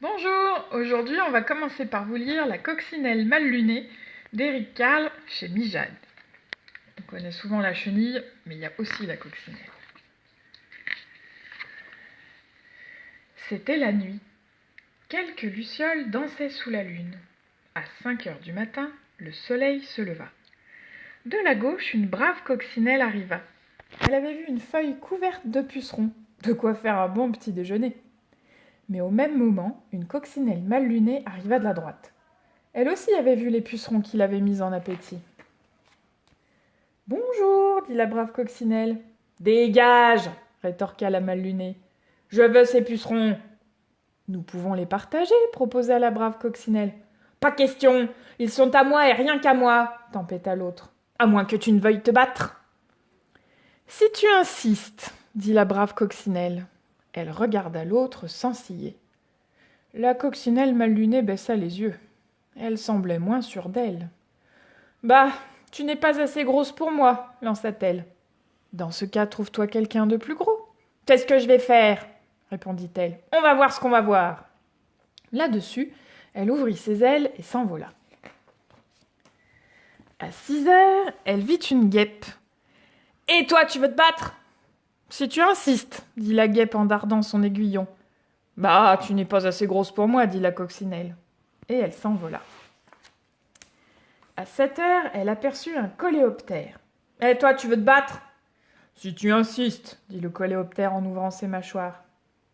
Bonjour, aujourd'hui on va commencer par vous lire La coccinelle mal lunée d'Éric Carle chez Mijade. On connaît souvent la chenille, mais il y a aussi la coccinelle. C'était la nuit. Quelques lucioles dansaient sous la lune. À 5 heures du matin, le soleil se leva. De la gauche, une brave coccinelle arriva. Elle avait vu une feuille couverte de pucerons, de quoi faire un bon petit déjeuner. Mais au même moment, une coccinelle mal lunée arriva de la droite. Elle aussi avait vu les pucerons qui l'avaient mise en appétit. « Bonjour, dit la brave coccinelle. « Dégage, rétorqua la mal lunée. « Je veux ces pucerons. »« Nous pouvons les partager, proposa la brave coccinelle. »« Pas question, ils sont à moi et rien qu'à moi, tempêta l'autre. À moins que tu ne veuilles te battre. »« Si tu insistes, dit la brave coccinelle. » Elle regarda l'autre sans ciller. La coccinelle mal lunée baissa les yeux. Elle semblait moins sûre d'elle. « Bah, tu n'es pas assez grosse pour moi, lança-t-elle. « Dans ce cas, trouve-toi quelqu'un de plus gros. »« C'est ce que je vais faire, répondit-elle. « On va voir ce qu'on va voir. » Là-dessus, elle ouvrit ses ailes et s'envola. À 6 heures, elle vit une guêpe. « Et toi, tu veux te battre ?»« Si tu insistes, dit la guêpe en dardant son aiguillon. « Bah, tu n'es pas assez grosse pour moi, dit la coccinelle. » Et elle s'envola. À 7 heures, elle aperçut un coléoptère. « Et toi, tu veux te battre ?»« Si tu insistes, dit le coléoptère en ouvrant ses mâchoires. »«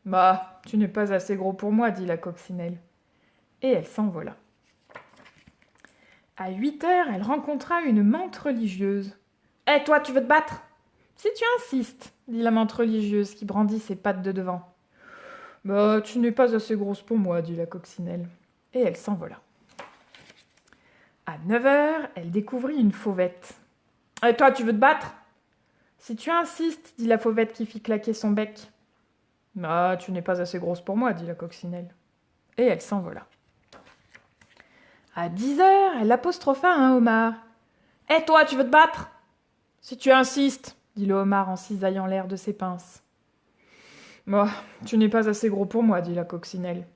Bah, tu n'es pas assez gros pour moi, dit la coccinelle. » Et elle s'envola. À 8 heures, elle rencontra une menthe religieuse. « Et toi, tu veux te battre ?»« Si tu insistes, dit la menthe religieuse qui brandit ses pattes de devant. »« Bah, tu n'es pas assez grosse pour moi, dit la coccinelle. » Et elle s'envola. À 9 heures, elle découvrit une fauvette. « Et toi, tu veux te battre ?»« Si tu insistes, dit la fauvette qui fit claquer son bec. »« Ah, tu n'es pas assez grosse pour moi, dit la coccinelle. » Et elle s'envola. À 10 heures, elle apostropha un homard. « Et toi, tu veux te battre ?»« Si tu insistes, dit le homard en cisaillant l'air de ses pinces. »« Bah, tu n'es pas assez gros pour moi, dit la coccinelle. »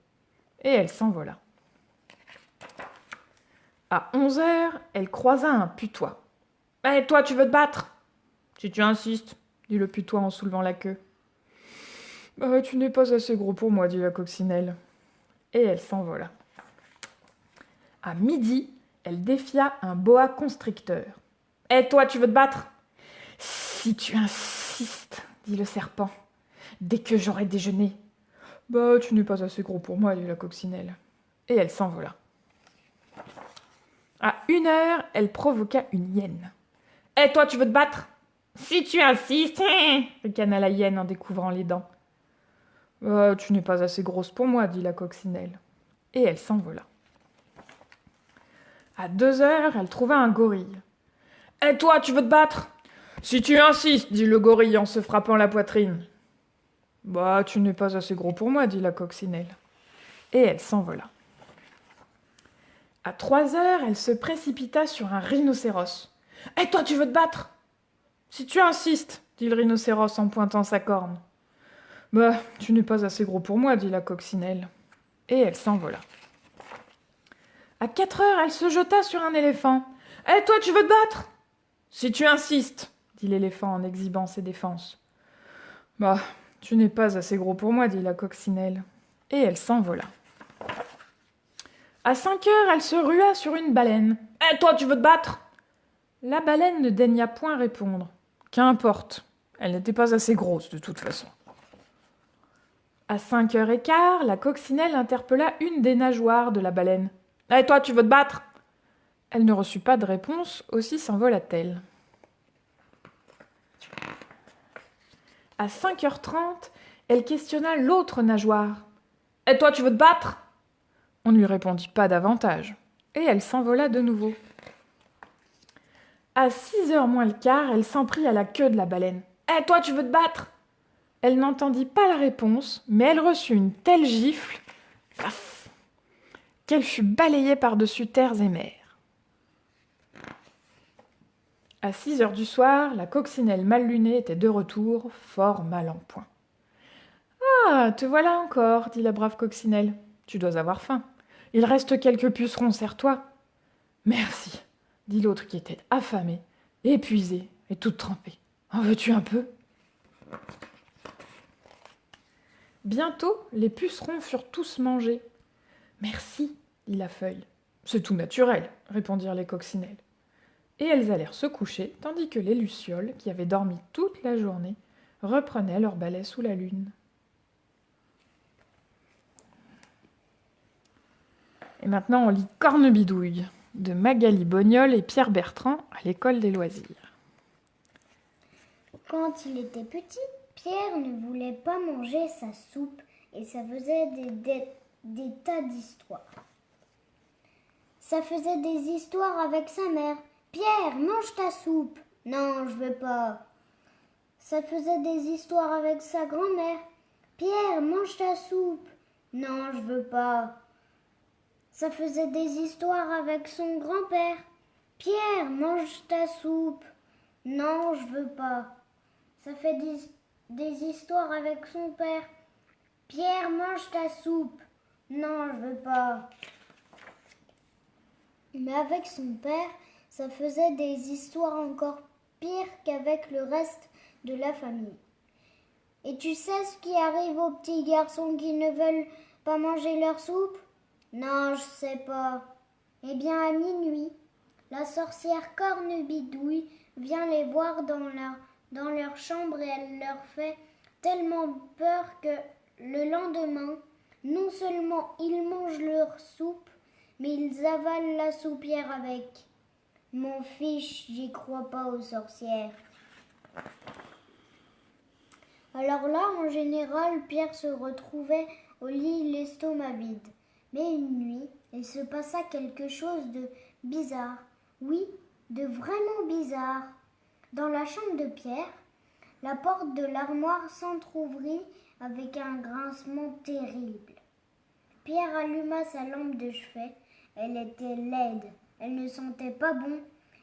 Et elle s'envola. À 11 heures, elle croisa un putois. « Et toi, tu veux te battre ?»« Si tu insistes, dit le putois en soulevant la queue. »« Bah, tu n'es pas assez gros pour moi, dit la coccinelle. » Et elle s'envola. À midi, elle défia un boa constricteur. « Et toi, tu veux te battre ?»« Si tu insistes, dit le serpent, dès que j'aurai déjeuné. »« Bah, tu n'es pas assez gros pour moi, dit la coccinelle. » Et elle s'envola. À 1 heure, elle provoqua une hyène. « Et toi, tu veux te battre ?»« Si tu insistes, ricana la hyène en découvrant les dents. « Bah, tu n'es pas assez grosse pour moi, dit la coccinelle. » Et elle s'envola. À 2 heures, elle trouva un gorille. « Et toi, tu veux te battre ?»« Si tu insistes, dit le gorille en se frappant la poitrine. »« Bah, tu n'es pas assez gros pour moi, dit la coccinelle. » Et elle s'envola. À 3 heures, elle se précipita sur un rhinocéros. « Et toi, tu veux te battre ?»« Si tu insistes, dit le rhinocéros en pointant sa corne. »« Bah, tu n'es pas assez gros pour moi, dit la coccinelle. » Et elle s'envola. À 4 heures, elle se jeta sur un éléphant. « Et toi, tu veux te battre ?»« Si tu insistes, dit l'éléphant en exhibant ses défenses. »« Bah, tu n'es pas assez gros pour moi, dit la coccinelle. » Et elle s'envola. À 5 heures, elle se rua sur une baleine. « Et toi, tu veux te battre ?» La baleine ne daigna point répondre. Qu'importe, elle n'était pas assez grosse de toute façon. À 5 heures et quart, la coccinelle interpella une des nageoires de la baleine. « Et toi, tu veux te battre ?» Elle ne reçut pas de réponse, aussi s'envola-t-elle. À 5h30, elle questionna l'autre nageoire. « Et toi, tu veux te battre ?» On ne lui répondit pas davantage, et elle s'envola de nouveau. À 6 heures moins le quart, elle s'en prit à la queue de la baleine. « Et toi, tu veux te battre ?» Elle n'entendit pas la réponse, mais elle reçut une telle gifle qu'elle fut balayée par-dessus terres et mers. À 6 heures du soir, la coccinelle mal lunée était de retour, fort mal en point. « Ah, te voilà encore, dit la brave coccinelle. Tu dois avoir faim. Il reste quelques pucerons, serre-toi. Merci, dit l'autre qui était affamée, épuisée et toute trempée. En veux-tu un peu? Bientôt, les pucerons furent tous mangés. Merci, dit la feuille. C'est tout naturel, répondirent les coccinelles. Et elles allèrent se coucher, tandis que les lucioles, qui avaient dormi toute la journée, reprenaient leur balai sous la lune. Et maintenant, on lit Cornebidouille de Magali Bognol et Pierre Bertrand à l'école des loisirs. Quand il était petit, Pierre ne voulait pas manger sa soupe et ça faisait des tas d'histoires. Ça faisait des histoires avec sa mère. « Pierre, mange ta soupe !»« Non, je veux pas. » Ça faisait des histoires avec sa grand-mère. « Pierre, mange ta soupe !»« Non, je veux pas. » Ça faisait des histoires avec son grand-père. « Pierre, mange ta soupe !»« Non, je veux pas. » Ça fait des histoires avec son père. « Pierre, mange ta soupe !»« Non, je veux pas. » Mais avec son père, ça faisait des histoires encore pires qu'avec le reste de la famille. Et tu sais ce qui arrive aux petits garçons qui ne veulent pas manger leur soupe? Non, je sais pas. Eh bien, à minuit, la sorcière Cornebidouille vient les voir dans leur chambre et elle leur fait tellement peur que le lendemain, non seulement ils mangent leur soupe, mais ils avalent la soupière avec. Mon fiche, j'y crois pas aux sorcières. Alors là, en général, Pierre se retrouvait au lit l'estomac vide. Mais une nuit, il se passa quelque chose de bizarre. Oui, de vraiment bizarre. Dans la chambre de Pierre, la porte de l'armoire s'entr'ouvrit avec un grincement terrible. Pierre alluma sa lampe de chevet. Elle était laide, elle ne sentait pas bon,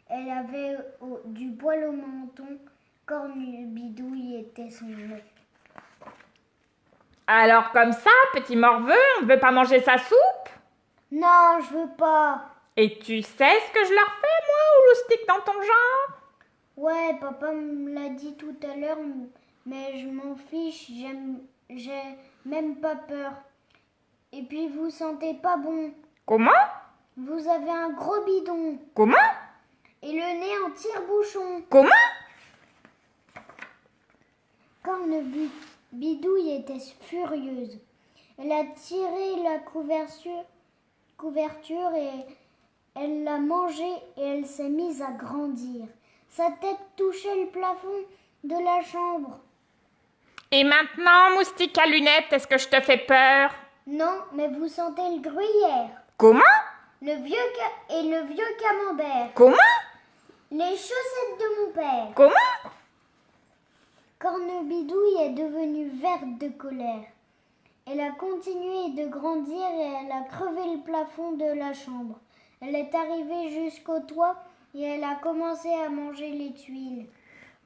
elle avait du poil au menton. Cornebidouille était son nom. Alors comme ça, petit morveux, on ne veut pas manger sa soupe? Non, je veux pas. Et tu sais ce que je leur fais, moi, aux loustiques dans ton genre? Ouais, papa me l'a dit tout à l'heure, mais je m'en fiche, j'ai même pas peur. Et puis vous sentez pas bon. Comment? Vous avez un gros bidon. Comment? Et le nez en tire-bouchon. Comment? Cornebidouille était furieuse. Elle a tiré la couverture et elle l'a mangée et elle s'est mise à grandir. Sa tête touchait le plafond de la chambre. Et maintenant, moustique à lunettes, est-ce que je te fais peur? Non, mais vous sentez le gruyère. Comment? Le vieux camembert. Comment? Les chaussettes de mon père. Comment? Cornebidouille est devenue verte de colère. Elle a continué de grandir et elle a crevé le plafond de la chambre. Elle est arrivée jusqu'au toit et elle a commencé à manger les tuiles.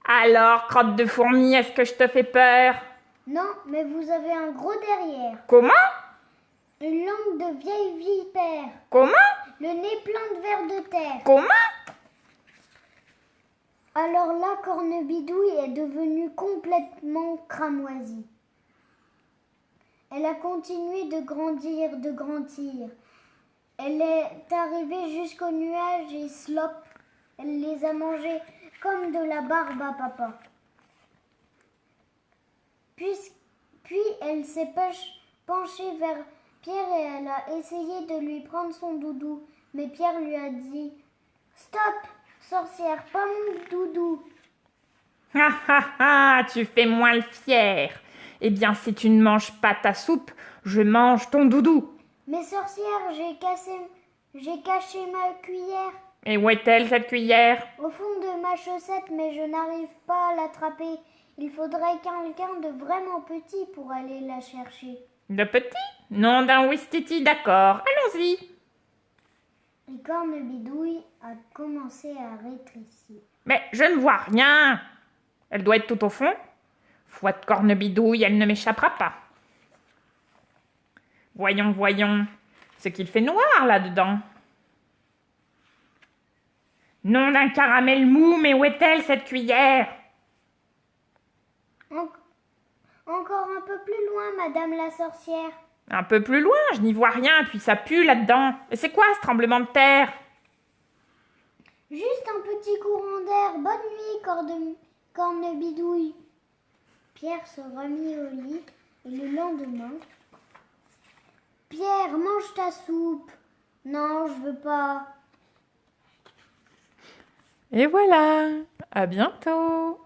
Alors, crotte de fourmi, est-ce que je te fais peur? Non, mais vous avez un gros derrière. Comment? Une langue de vieille vipère. Comment? Le nez plein de vers de terre. Comment? Alors là, Cornebidouille est devenue complètement cramoisie. Elle a continué de grandir, de grandir. Elle est arrivée jusqu'aux nuages et slop, elle les a mangés comme de la barbe à papa. Puis elle s'est penchée vers Pierre et elle a essayé de lui prendre son doudou. Mais Pierre lui a dit « Stop, sorcière, pas mon doudou !» Ah ah ah, tu fais moins le fier. Eh bien, si tu ne manges pas ta soupe, je mange ton doudou. Mais sorcière, j'ai caché ma cuillère. Et où est-elle, cette cuillère? Au fond de ma chaussette, mais je n'arrive pas à l'attraper. Il faudrait quelqu'un de vraiment petit pour aller la chercher. De petit? Nom d'un ouistiti, d'accord. Allons-y. Et Cornebidouille a commencé à rétrécir. Mais je ne vois rien. Elle doit être tout au fond. Foi de Cornebidouille, elle ne m'échappera pas. Voyons, voyons. Ce qu'il fait noir là-dedans. Nom d'un caramel mou, mais où est-elle cette cuillère? Encore un peu plus loin, Madame la sorcière. Un peu plus loin, je n'y vois rien, puis ça pue là-dedans. Et c'est quoi ce tremblement de terre? Juste un petit courant d'air. Bonne nuit, cornebidouille. Pierre se remit au lit et le lendemain... Pierre, mange ta soupe. Non, je veux pas. Et voilà, à bientôt.